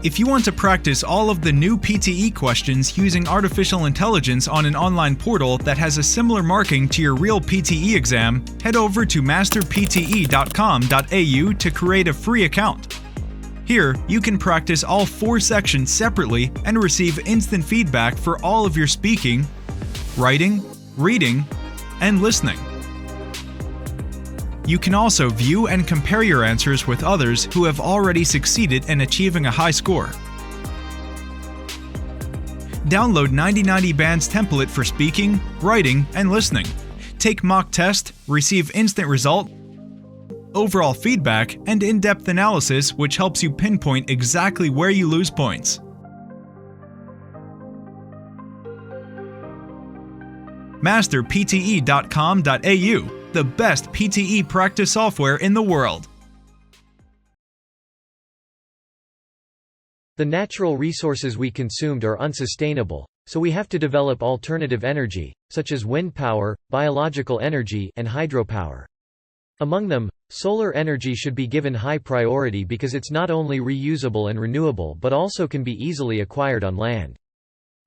If you want to practice all of the new PTE questions using artificial intelligence on an online portal that has a similar marking to your real PTE exam, head over to masterpte.com.au to create a free account. Here, you can practice all 4 sections separately and receive instant feedback for all of your speaking, writing, reading, and listening. You can also view and compare your answers with others who have already succeeded in achieving a high score. Download 9090 Band's template for speaking, writing, and listening. Take mock test, receive instant result, overall feedback, and in-depth analysis which helps you pinpoint exactly where you lose points. masterpte.com.au, the best PTE practice software in the world. The natural resources we consumed are unsustainable, so we have to develop alternative energy, such as wind power, biological energy, and hydropower. Among them, solar energy should be given high priority because it's not only reusable and renewable but also can be easily acquired on land.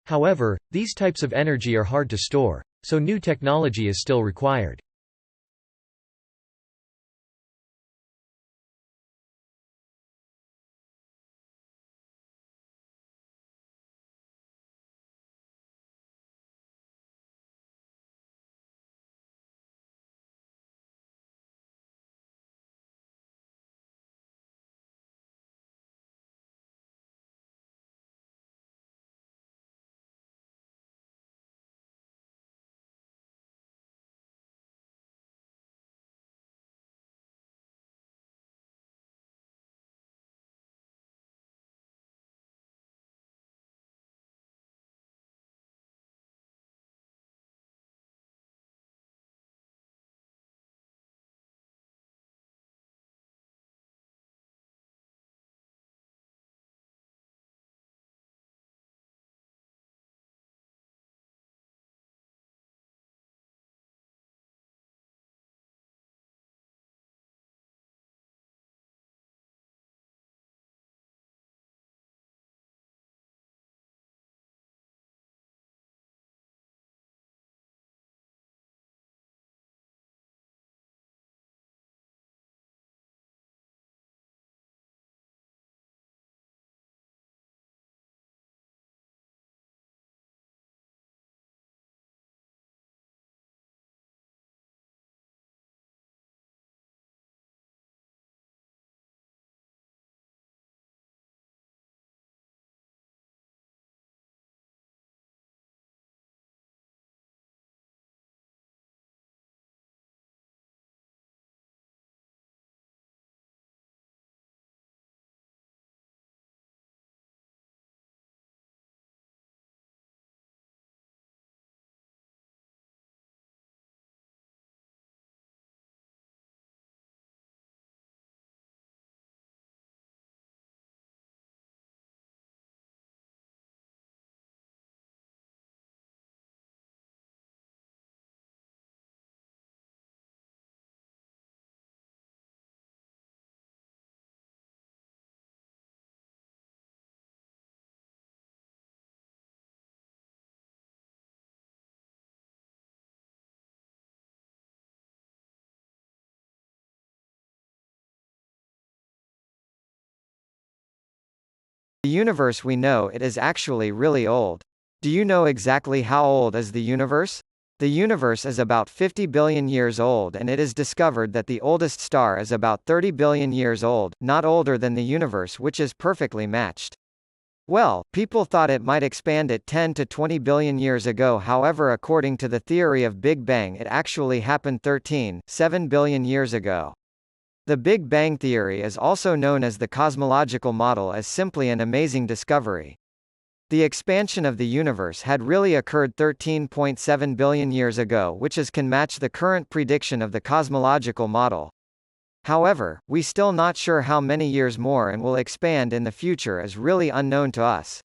However, these types of energy are hard to store, so new technology is still required. The universe we know it is actually really old. Do you know exactly how old is the universe? The universe is about 50 billion years old, and it is discovered that the oldest star is about 30 billion years old, not older than the universe, which is perfectly matched. Well, people thought it might expand at 10 to 20 billion years ago. However, according to the theory of Big Bang, it actually happened 13.7 billion years ago. The Big Bang theory is also known as the cosmological model, as simply an amazing discovery. The expansion of the universe had really occurred 13.7 billion years ago, which can match the current prediction of the cosmological model. However, we still not sure how many years more and will expand in the future is really unknown to us.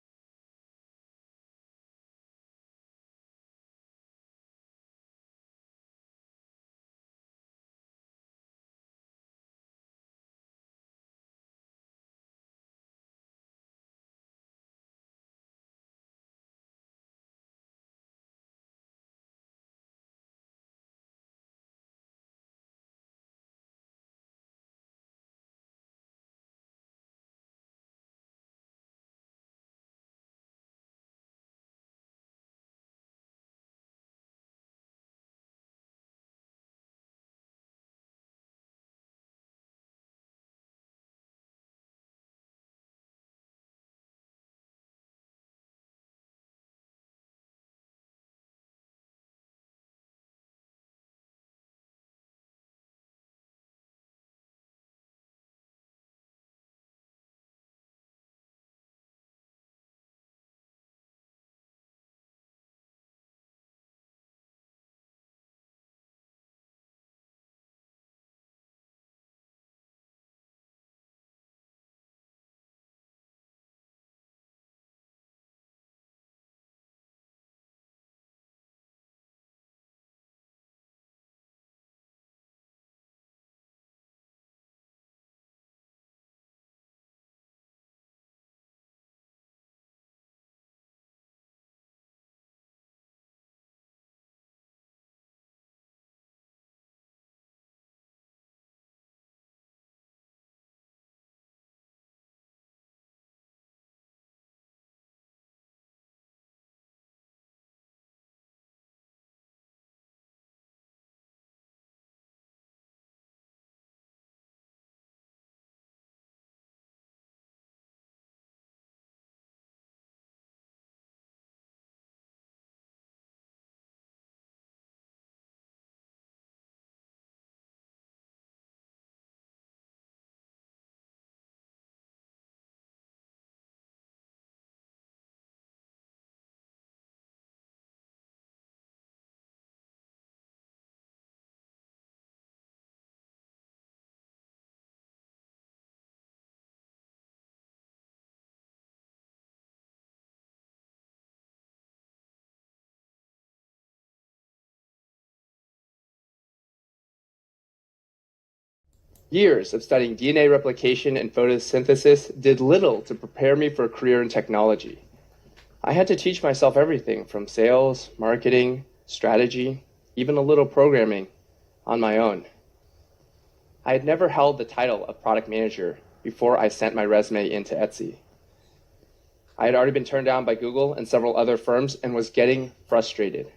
Years of studying DNA replication and photosynthesis did little to prepare me for a career in technology. I had to teach myself everything from sales, marketing, strategy, even a little programming on my own. I had never held the title of product manager before I sent my resume into Etsy. I had already been turned down by Google and several other firms and was getting frustrated.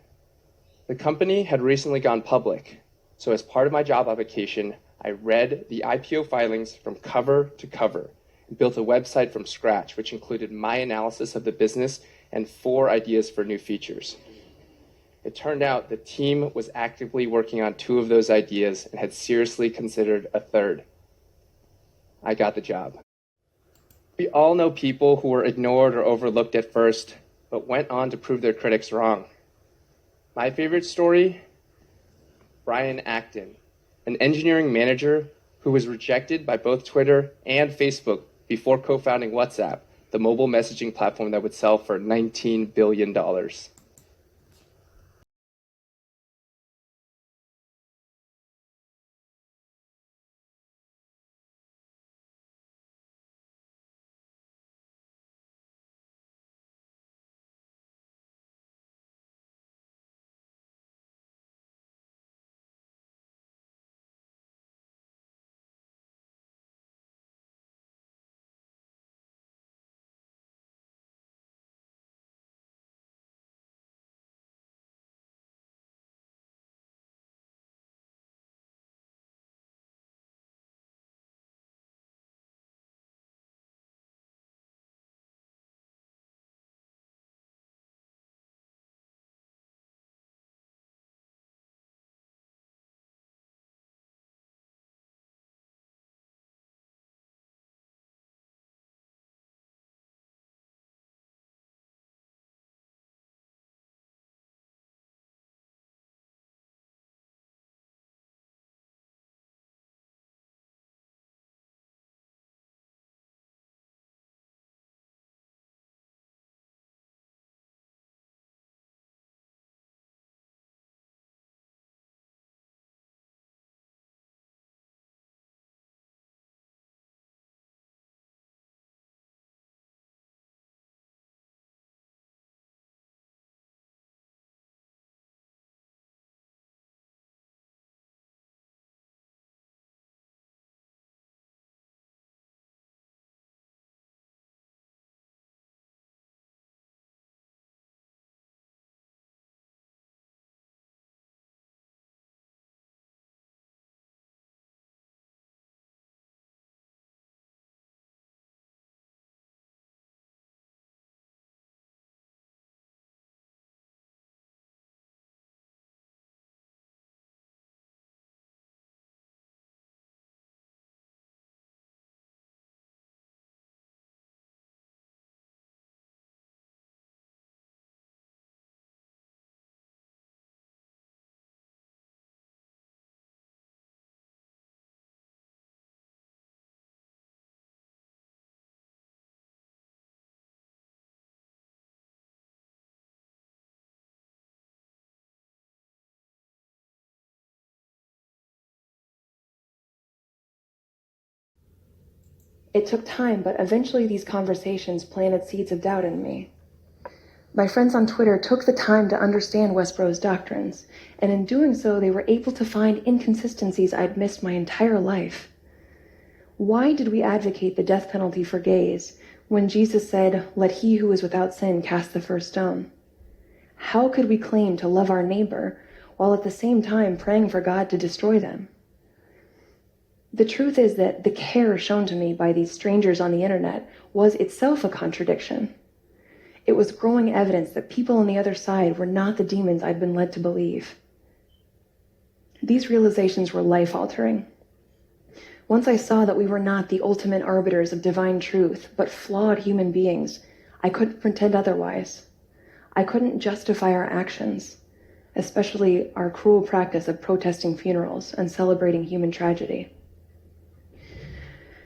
The company had recently gone public, so as part of my job application, I read the IPO filings from cover to cover and built a website from scratch, which included my analysis of the business and 4 ideas for new features. It turned out the team was actively working on 2 of those ideas and had seriously considered a 3rd. I got the job. We all know people who were ignored or overlooked at first, but went on to prove their critics wrong. My favorite story? Brian Acton, an engineering manager who was rejected by both Twitter and Facebook before co-founding WhatsApp, the mobile messaging platform that would sell for $19 billion. It took time, but eventually these conversations planted seeds of doubt in me. My friends on Twitter took the time to understand Westboro's doctrines, and in doing so, they were able to find inconsistencies I'd missed my entire life. Why did we advocate the death penalty for gays when Jesus said, "Let he who is without sin cast the first stone"? How could we claim to love our neighbor while at the same time praying for God to destroy them? The truth is that the care shown to me by these strangers on the internet was itself a contradiction. It was growing evidence that people on the other side were not the demons I'd been led to believe. These realizations were life-altering. Once I saw that we were not the ultimate arbiters of divine truth, but flawed human beings, I couldn't pretend otherwise. I couldn't justify our actions, especially our cruel practice of protesting funerals and celebrating human tragedy.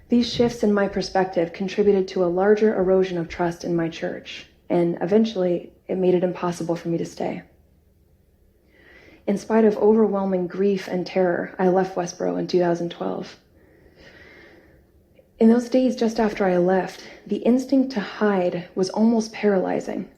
These shifts in my perspective contributed to a larger erosion of trust in my church, and eventually it made it impossible for me to stay. In spite of overwhelming grief and terror, I left Westboro in 2012. In those days just after I left, the instinct to hide was almost paralyzing.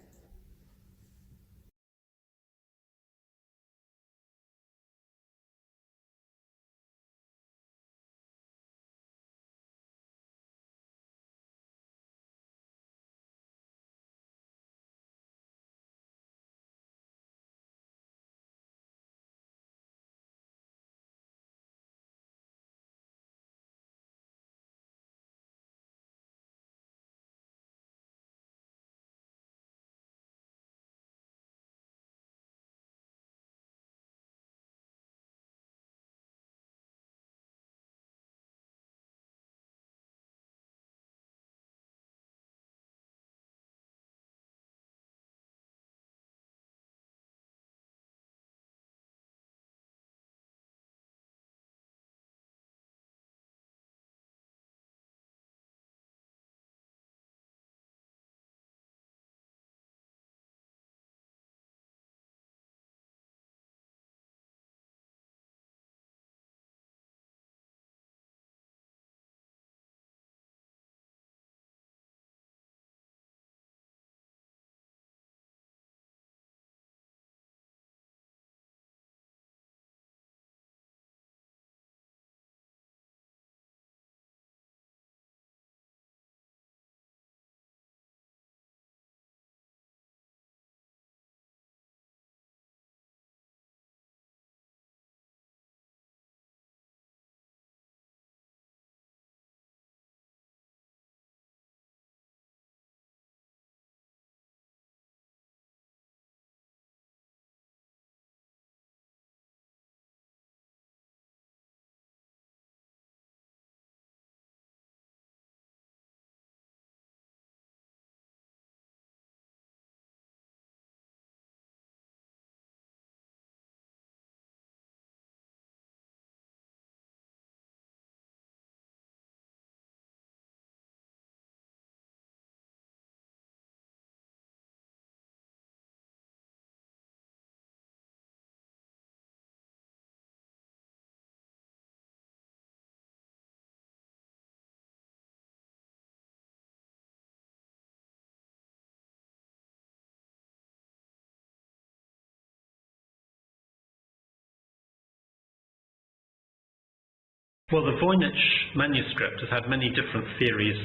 Well, the Voynich manuscript has had many different theories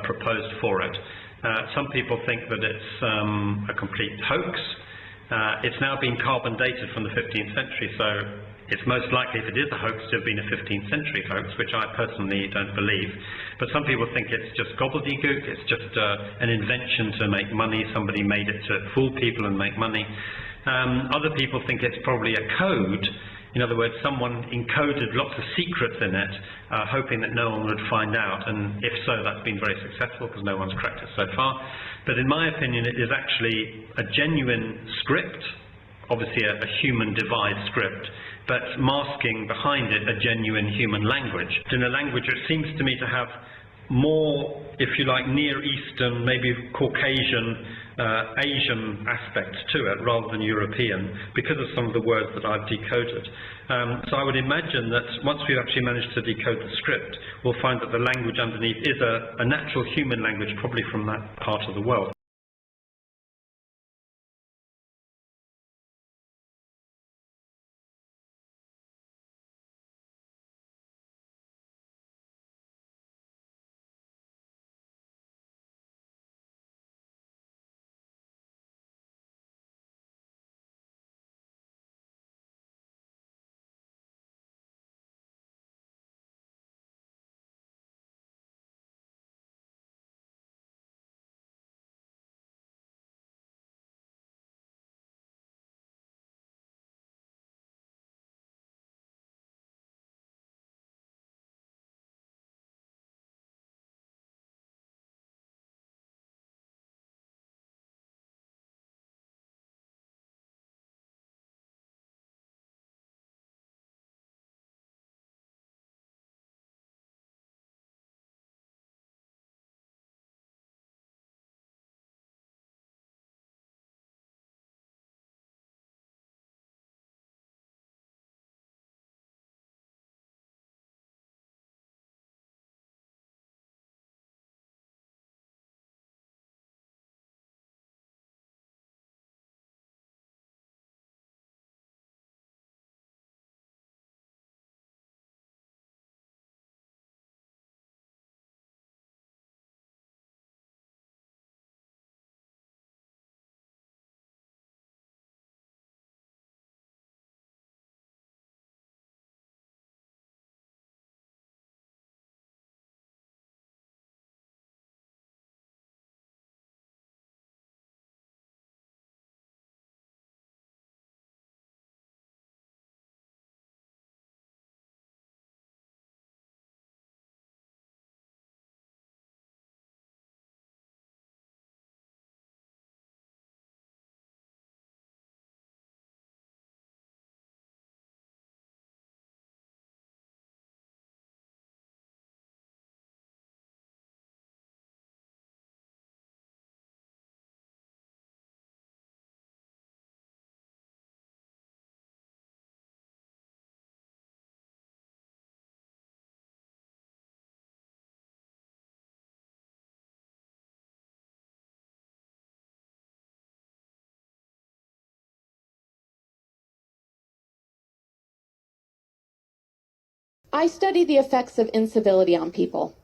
proposed for it. Some people think that it's a complete hoax. It's now been carbon dated from the 15th century, so it's most likely, if it is a hoax, to have been a 15th century hoax, which I personally don't believe. But some people think it's just gobbledygook, it's just an invention to make money, somebody made it to fool people and make money. Other people think it's probably a code. In other words, someone encoded lots of secrets in it, hoping that no one would find out, and if so, that's been very successful because no one's cracked it so far. But in my opinion, it is actually a genuine script, obviously a human devised script, but masking behind it a genuine human language. In a language which seems to me to have more, if you like, Near Eastern, maybe Caucasian, Asian aspect to it rather than European, because of some of the words that I've decoded. So I would imagine that once we've actually managed to decode the script, we'll find that the language underneath is a natural human language, probably from that part of the world. I study the effects of incivility on people.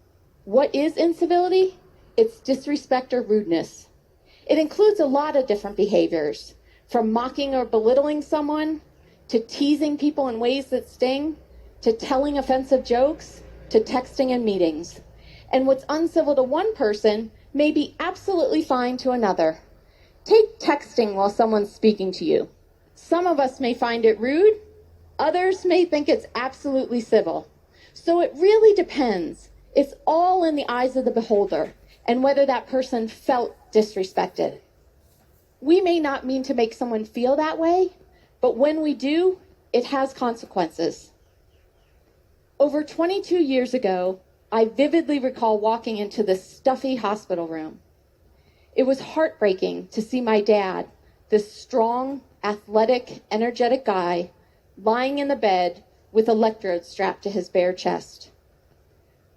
What is incivility? It's disrespect or rudeness. It includes a lot of different behaviors, from mocking or belittling someone, to teasing people in ways that sting, to telling offensive jokes, to texting in meetings. And what's uncivil to one person may be absolutely fine to another. Take texting while someone's speaking to you. Some of us may find it rude, others may think it's absolutely civil. So it really depends. It's all in the eyes of the beholder and whether that person felt disrespected. We may not mean to make someone feel that way, but when we do, it has consequences. Over 22 years ago, I vividly recall walking into this stuffy hospital room. It was heartbreaking to see my dad, this strong, athletic, energetic guy, lying in the bed with electrodes strapped to his bare chest.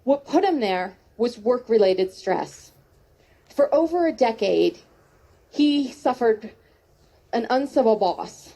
What put him there was work-related stress. For over a decade, he suffered an uncivil boss,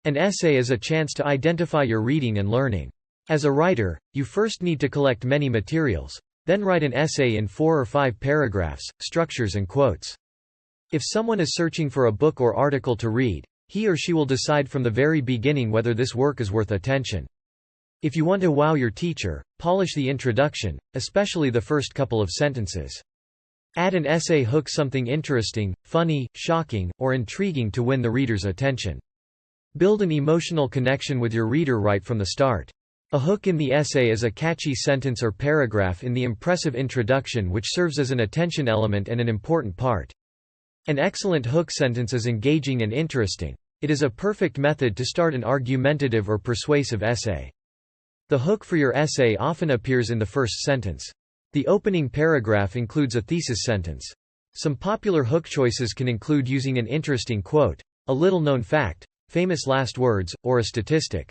An essay is a chance to identify your reading and learning. As a writer, you first need to collect many materials. Then write an essay in 4 or 5 paragraphs, structures and quotes. If someone is searching for a book or article to read, he or she will decide from the very beginning whether this work is worth attention. If you want to wow your teacher, polish the introduction, especially the first couple of sentences. Add an essay hook, something interesting, funny, shocking, or intriguing to win the reader's attention. Build an emotional connection with your reader right from the start. A hook in the essay is a catchy sentence or paragraph in the impressive introduction which serves as an attention element and an important part. An excellent hook sentence is engaging and interesting. It is a perfect method to start an argumentative or persuasive essay. The hook for your essay often appears in the first sentence. The opening paragraph includes a thesis sentence. Some popular hook choices can include using an interesting quote, a little-known fact, famous last words, or a statistic.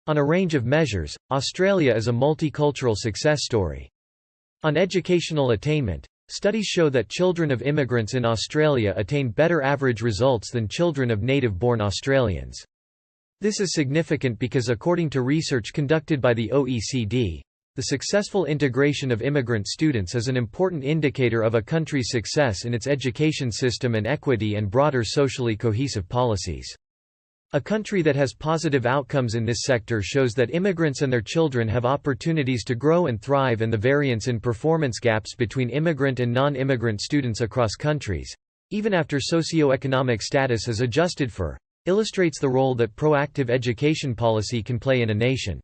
On a range of measures, Australia is a multicultural success story. On educational attainment, studies show that children of immigrants in Australia attain better average results than children of native-born Australians. This is significant because according to research conducted by the OECD, the successful integration of immigrant students is an important indicator of a country's success in its education system and equity and broader socially cohesive policies. A country that has positive outcomes in this sector shows that immigrants and their children have opportunities to grow and thrive, and the variance in performance gaps between immigrant and non-immigrant students across countries, even after socio-economic status is adjusted for, illustrates the role that proactive education policy can play in a nation.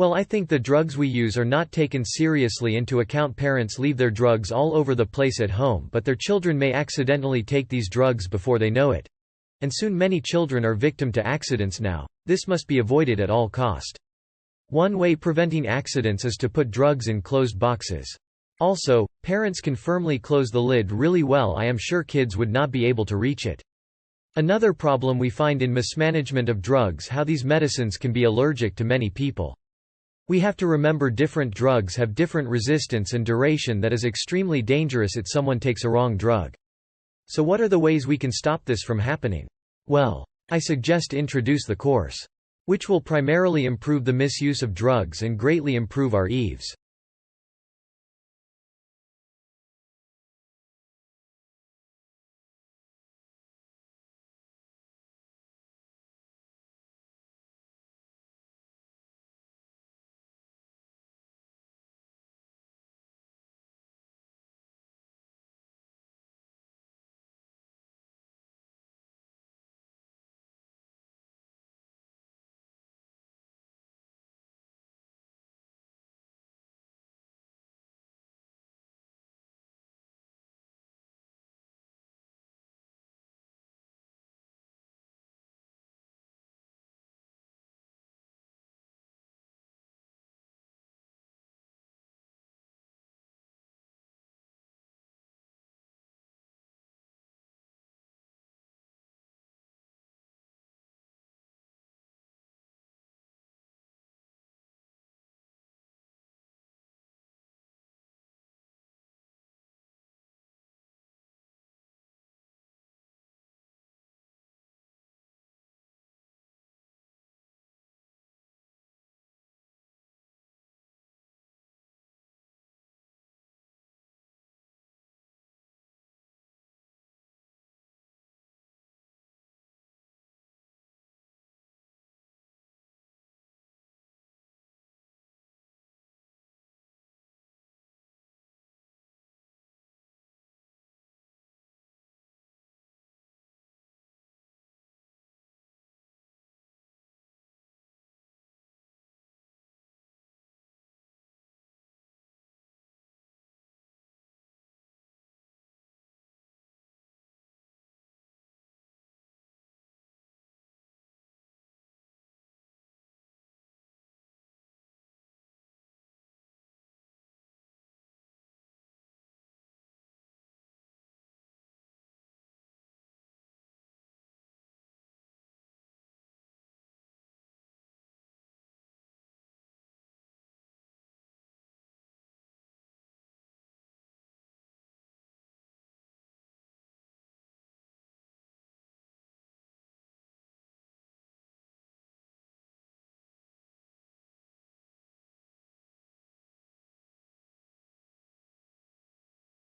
Well, I think the drugs we use are not taken seriously into account. Parents leave their drugs all over the place at home, but their children may accidentally take these drugs before they know it. And soon many children are victim to accidents now. This must be avoided at all cost. One way preventing accidents is to put drugs in closed boxes. Also, parents can firmly close the lid really well. I am sure kids would not be able to reach it. Another problem we find in mismanagement of drugs, how these medicines can be allergic to many people. We have to remember different drugs have different resistance and duration that is extremely dangerous if someone takes a wrong drug. So what are the ways we can stop this from happening? Well, I suggest introduce the course, which will primarily improve the misuse of drugs and greatly improve our EVs.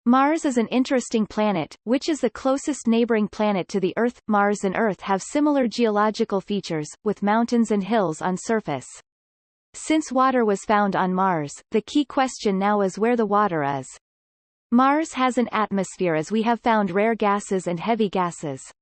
Mars is an interesting planet, which is the closest neighboring planet to the Earth. Mars and Earth have similar geological features, with mountains and hills on surface. Since water was found on Mars, the key question now is where the water is. Mars has an atmosphere as we have found rare gases and heavy gases.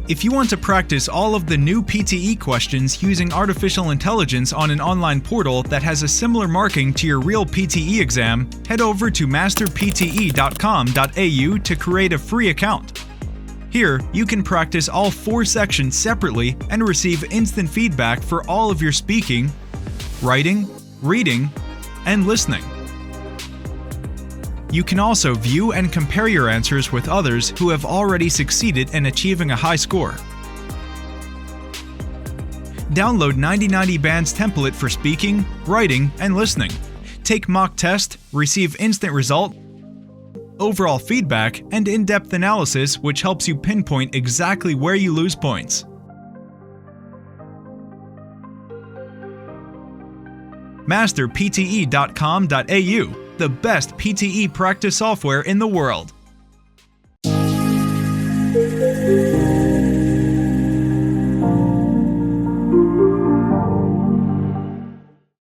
If you want to practice all of the new PTE questions using artificial intelligence on an online portal that has a similar marking to your real PTE exam, head over to masterpte.com.au to create a free account. Here, you can practice all 4 sections separately and receive instant feedback for all of your speaking, writing, reading, and listening. You can also view and compare your answers with others who have already succeeded in achieving a high score. Download 9090 Band's template for speaking, writing, and listening. Take mock test, receive instant result, overall feedback, and in-depth analysis which helps you pinpoint exactly where you lose points. Masterpte.com.au, the best PTE practice software in the world.